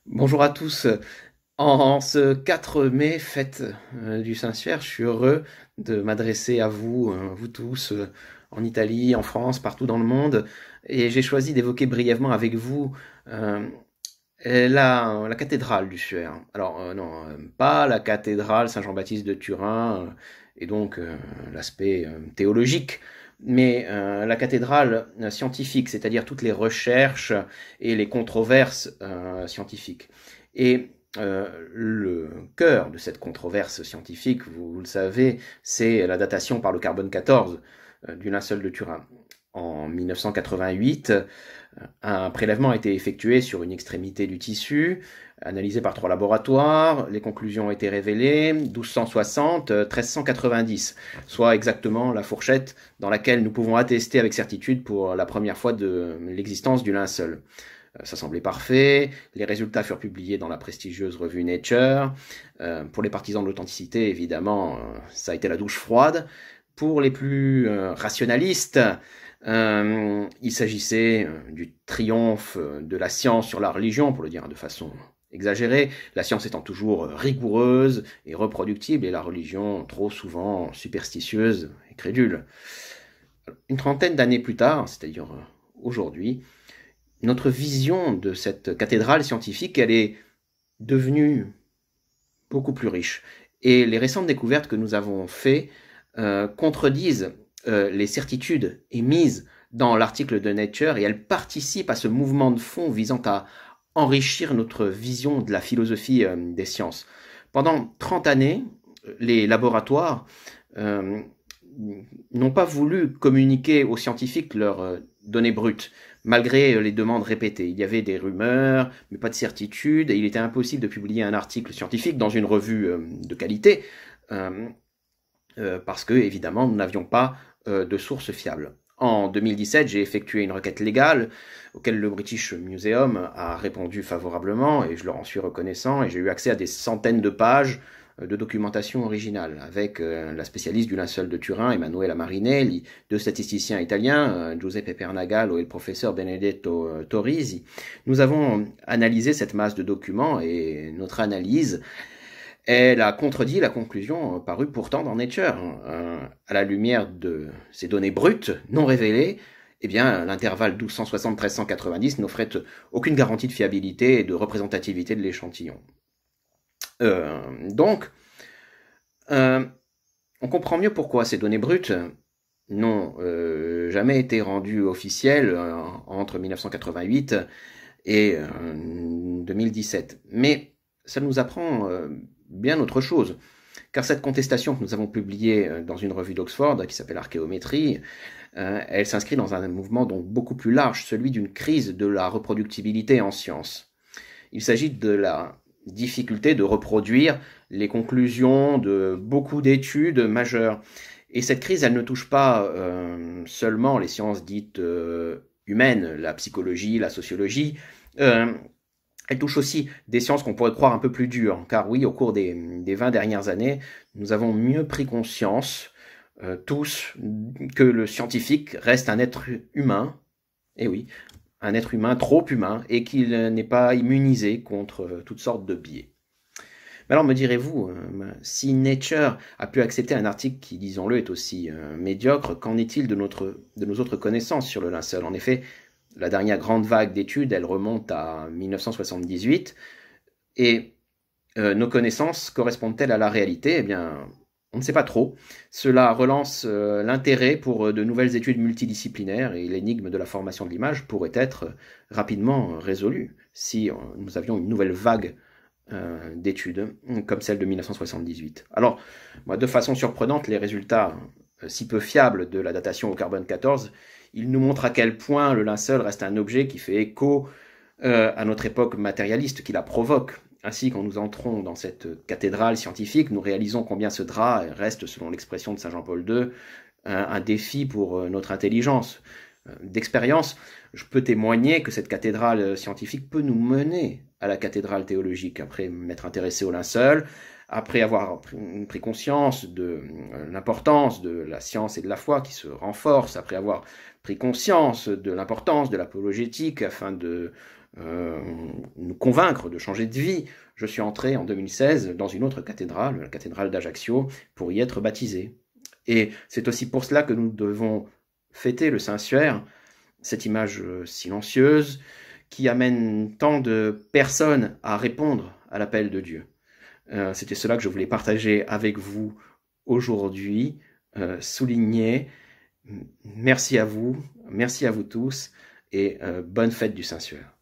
Bonjour à tous. En ce 4 mai, fête du Saint-Suaire, je suis heureux de m'adresser à vous, vous tous, en Italie, en France, partout dans le monde. Et j'ai choisi d'évoquer brièvement avec vous euh, la cathédrale du Suaire. Alors, non, pas la cathédrale Saint-Jean-Baptiste de Turin, et donc l'aspect théologique, mais la cathédrale scientifique, c'est-à-dire toutes les recherches et les controverses scientifiques. Et le cœur de cette controverse scientifique, vous le savez, c'est la datation par le carbone 14 du linceul de Turin. En 1988, un prélèvement a été effectué sur une extrémité du tissu, analysé par 3 laboratoires. Les conclusions ont été révélées 1260, 1390, soit exactement la fourchette dans laquelle nous pouvons attester avec certitude pour la première fois de l'existence du linceul. Ça semblait parfait, les résultats furent publiés dans la prestigieuse revue Nature. Pour les partisans de l'authenticité, évidemment, ça a été la douche froide. Pour les plus rationalistes, il s'agissait du triomphe de la science sur la religion, pour le dire de façon exagérée, la science étant toujours rigoureuse et reproductible, et la religion trop souvent superstitieuse et crédule. Une trentaine d'années plus tard, c'est-à-dire aujourd'hui, notre vision de cette cathédrale scientifique, elle est devenue beaucoup plus riche. Et les récentes découvertes que nous avons faites contredisent les certitudes émises dans l'article de Nature et elles participent à ce mouvement de fond visant à enrichir notre vision de la philosophie des sciences. Pendant 30 années, les laboratoires n'ont pas voulu communiquer aux scientifiques leurs données brutes, malgré les demandes répétées. Il y avait des rumeurs, mais pas de certitude, et il était impossible de publier un article scientifique dans une revue de qualité, parce que, évidemment, nous n'avions pas de sources fiables. En 2017, j'ai effectué une requête légale auquel le British Museum a répondu favorablement, et je leur en suis reconnaissant, et j'ai eu accès à des centaines de pages de documentation originale, avec la spécialiste du linceul de Turin, Emanuela Marinelli, deux statisticiens italiens, Giuseppe Pernagallo et le professeur Benedetto Torrisi. Nous avons analysé cette masse de documents et notre analyse, elle a contredit la conclusion parue pourtant dans Nature. À la lumière de ces données brutes, non révélées, eh bien, l'intervalle 1260-1390 n'offrait aucune garantie de fiabilité et de représentativité de l'échantillon. Donc, on comprend mieux pourquoi ces données brutes n'ont jamais été rendues officielles entre 1988 et 2017. Mais ça nous apprend bien autre chose. Car cette contestation que nous avons publiée dans une revue d'Oxford, qui s'appelle Archéométrie, elle s'inscrit dans un mouvement donc beaucoup plus large, celui d'une crise de la reproductibilité en science. Il s'agit de la difficulté de reproduire les conclusions de beaucoup d'études majeures. Et cette crise, elle ne touche pas seulement les sciences dites humaines, la psychologie, la sociologie, elle touche aussi des sciences qu'on pourrait croire un peu plus dures, car oui, au cours des 20 dernières années, nous avons mieux pris conscience, tous, que le scientifique reste un être humain, et oui, un être humain trop humain, et qu'il n'est pas immunisé contre toutes sortes de biais. Mais alors me direz-vous, si Nature a pu accepter un article qui, disons-le, est aussi médiocre, qu'en est-il de nos autres connaissances sur le linceul? En effet, la dernière grande vague d'études, elle remonte à 1978, et nos connaissances correspondent-elles à la réalité? Eh bien, on ne sait pas trop. Cela relance l'intérêt pour de nouvelles études multidisciplinaires et l'énigme de la formation de l'image pourrait être rapidement résolue si nous avions une nouvelle vague d'études comme celle de 1978. Alors, de façon surprenante, les résultats si peu fiables de la datation au carbone 14, ils nous montrent à quel point le linceul reste un objet qui fait écho à notre époque matérialiste, qui la provoque. Ainsi, quand nous entrons dans cette cathédrale scientifique, nous réalisons combien ce drap reste, selon l'expression de Saint Jean-Paul II, un défi pour notre intelligence. D'expérience, je peux témoigner que cette cathédrale scientifique peut nous mener à la cathédrale théologique, après m'être intéressé au linceul, après avoir pris conscience de l'importance de la science et de la foi qui se renforcent, après avoir pris conscience de l'importance de l'apologétique afin de nous convaincre de changer de vie. Je suis entré en 2016 dans une autre cathédrale, la cathédrale d'Ajaccio, pour y être baptisé. Et c'est aussi pour cela que nous devons fêter le Saint-Suaire, cette image silencieuse qui amène tant de personnes à répondre à l'appel de Dieu. C'était cela que je voulais partager avec vous aujourd'hui, souligner. Merci à vous tous et bonne fête du Saint-Suaire.